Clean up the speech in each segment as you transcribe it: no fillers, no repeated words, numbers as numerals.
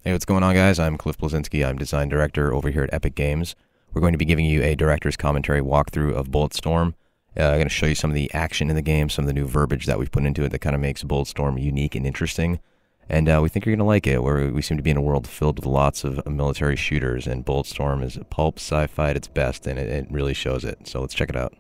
Hey, what's going on, guys? I'm Cliff Blazinski. I'm design director over here at Epic Games. We're going to be giving you a director's commentary walkthrough of Bulletstorm. I'm going to show you some of the action in the game, some of the new verbiage that we've put into it that kind of makes Bulletstorm unique and interesting. And we think you're going to like it. We seem to be in a world filled with lots of military shooters, and Bulletstorm is pulp sci-fi at its best, and it really shows it. So let's check it out.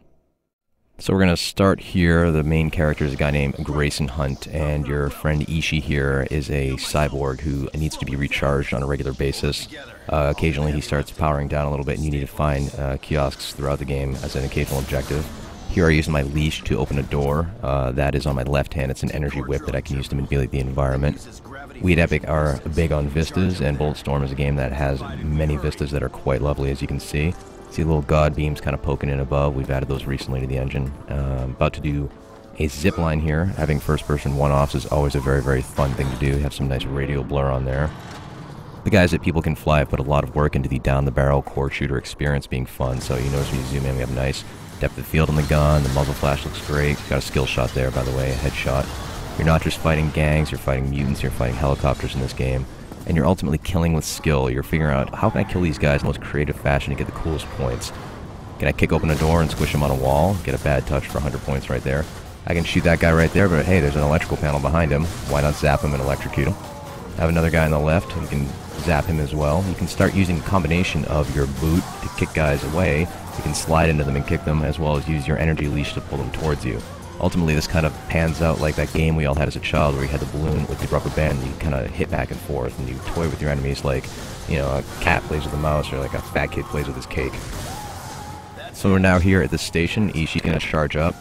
So we're going to start here. The main character is a guy named Grayson Hunt, and your friend Ishii here is a cyborg who needs to be recharged on a regular basis. Occasionally he starts powering down a little bit, and you need to find kiosks throughout the game as an occasional objective. Here I use my leash to open a door. That is on my left hand. It's an energy whip that I can use to manipulate the environment. We at Epic are big on vistas, and Bulletstorm is a game that has many vistas that are quite lovely, as you can see. See little god beams kind of poking in above. We've added those recently to the engine. About to do a zip line here. Having first-person one-offs is always a very, very fun thing to do. Have some nice radial blur on there. The guys at People Can Fly have put a lot of work into the down-the-barrel core shooter experience being fun. So you notice when you zoom in, we have nice depth of field on the gun. The muzzle flash looks great. Got a skill shot there, by the way, a headshot. You're not just fighting gangs, you're fighting mutants, you're fighting helicopters in this game. And you're ultimately killing with skill. You're figuring out, how can I kill these guys in the most creative fashion to get the coolest points? Can I kick open a door and squish them on a wall? Get a bad touch for 100 points right there. I can shoot that guy right there, but hey, there's an electrical panel behind him. Why not zap him and electrocute him? Have another guy on the left, you can zap him as well. You can start using a combination of your boot to kick guys away. You can slide into them and kick them, as well as use your energy leash to pull them towards you. Ultimately, this kind of pans out like that game we all had as a child where you had the balloon with the rubber band and you kind of hit back and forth and you toy with your enemies like, you know, a cat plays with a mouse or like a fat kid plays with his cake. So we're now here at the station. Ishii's going to charge up.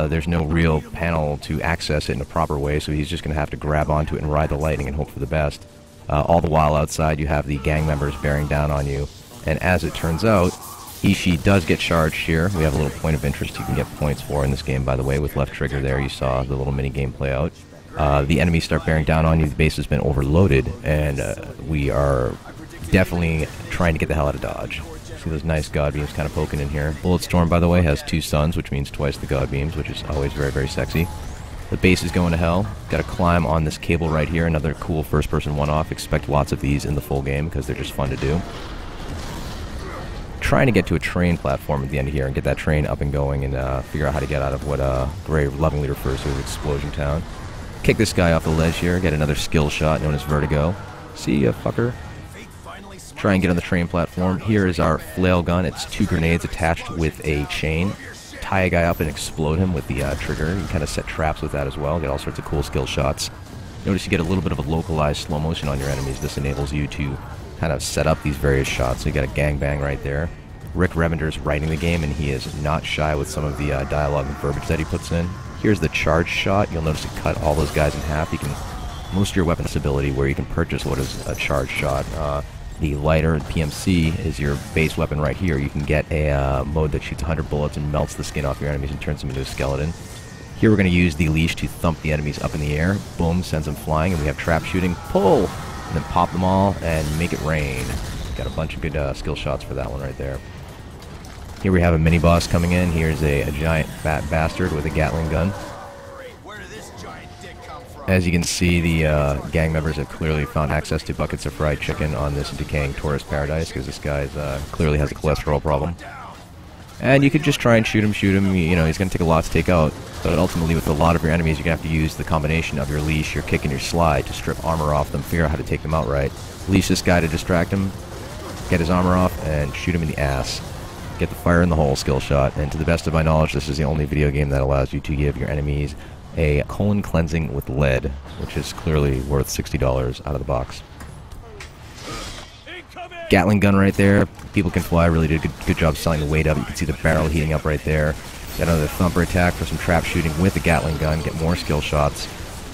There's no real panel to access it in a proper way, so he's just going to have to grab onto it and ride the lightning and hope for the best. All the while outside you have the gang members bearing down on you, and as it turns out, Ishii does get charged here. We have a little point of interest you can get points for in this game, by the way. With left trigger there, you saw the little mini game play out. The enemies start bearing down on you. The base has been overloaded, and we are definitely trying to get the hell out of Dodge. See those nice god beams kind of poking in here. Bulletstorm, by the way, has 2 suns, which means twice the god beams, which is always very, very sexy. The base is going to hell. Got to climb on this cable right here. Another cool first-person one-off. Expect lots of these in the full game because they're just fun to do. Trying to get to a train platform at the end here and get that train up and going and figure out how to get out of what Gray lovingly refers to as Explosion Town. Kick this guy off the ledge here, get another skill shot known as Vertigo. See ya, fucker. Try and get on the train platform. Here is our flail gun. It's 2 grenades attached with a chain. Tie a guy up and explode him with the trigger. You kind of set traps with that as well. Get all sorts of cool skill shots. Notice you get a little bit of a localized slow motion on your enemies. This enables you to kind of set up these various shots. So you got a gangbang right there. Rick Revender's writing the game, and he is not shy with some of the dialogue and verbiage that he puts in. Here's the charge shot. You'll notice it cut all those guys in half. You can boost your weapon stability where you can purchase what is a charge shot. The lighter PMC is your base weapon right here. You can get a mode that shoots 100 bullets and melts the skin off your enemies and turns them into a skeleton. Here we're going to use the leash to thump the enemies up in the air. Boom, sends them flying, and we have trap shooting. Pull! And then pop them all and make it rain. Got a bunch of good skill shots for that one right there. Here we have a mini-boss coming in. Here's a giant fat bastard with a Gatling gun. As you can see, the gang members have clearly found access to buckets of fried chicken on this decaying tourist paradise because this guy clearly has a cholesterol problem. And you could just try and shoot him. You know, he's going to take a lot to take out. But ultimately, with a lot of your enemies, you're going to have to use the combination of your leash, your kick, and your slide to strip armor off them, figure out how to take them out right. Leash this guy to distract him, get his armor off, and shoot him in the ass. Get the fire in the hole skill shot. And to the best of my knowledge, this is the only video game that allows you to give your enemies a colon cleansing with lead, which is clearly worth $60 out of the box. Gatling gun right there. People Can Fly really did a good job selling the weight up. You can see the barrel heating up right there. Got another thumper attack for some trap shooting with the Gatling gun. Get more skill shots.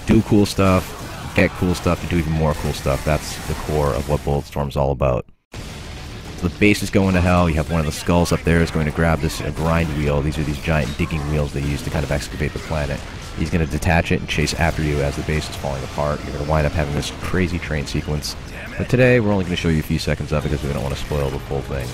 Do cool stuff. Get cool stuff to do even more cool stuff. That's the core of what Bulletstorm's all about. The base is going to hell. You have one of the skulls up there is going to grab this grind wheel. These are these giant digging wheels they use to kind of excavate the planet. He's going to detach it and chase after you as the base is falling apart. You're going to wind up having this crazy train sequence. But today, we're only going to show you a few seconds of it because we don't want to spoil the full thing.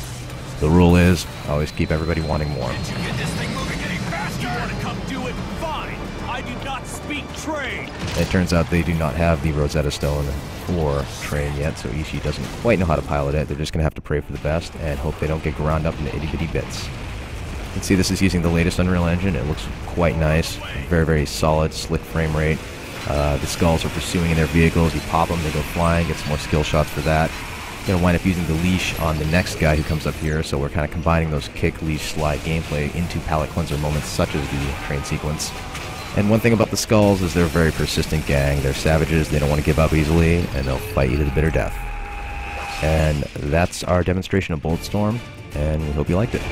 The rule is, always keep everybody wanting more. Can't you get this thing moving any faster? You want to come do it? Fine. I did not speak train. It turns out they do not have the Rosetta Stone for train yet, so Ishii doesn't quite know how to pilot it. They're just going to have to pray for the best and hope they don't get ground up into itty-bitty bits. You can see this is using the latest Unreal Engine. It looks quite nice. Very, very solid, slick frame rate. The skulls are pursuing in their vehicles. You pop them, they go flying, get some more skill shots for that. Going to wind up using the leash on the next guy who comes up here, so we're kind of combining those kick, leash, slide gameplay into palate cleanser moments such as the train sequence. And one thing about the skulls is they're a very persistent gang. They're savages, they don't want to give up easily, and they'll fight you to the bitter death. And that's our demonstration of Bulletstorm, and we hope you liked it.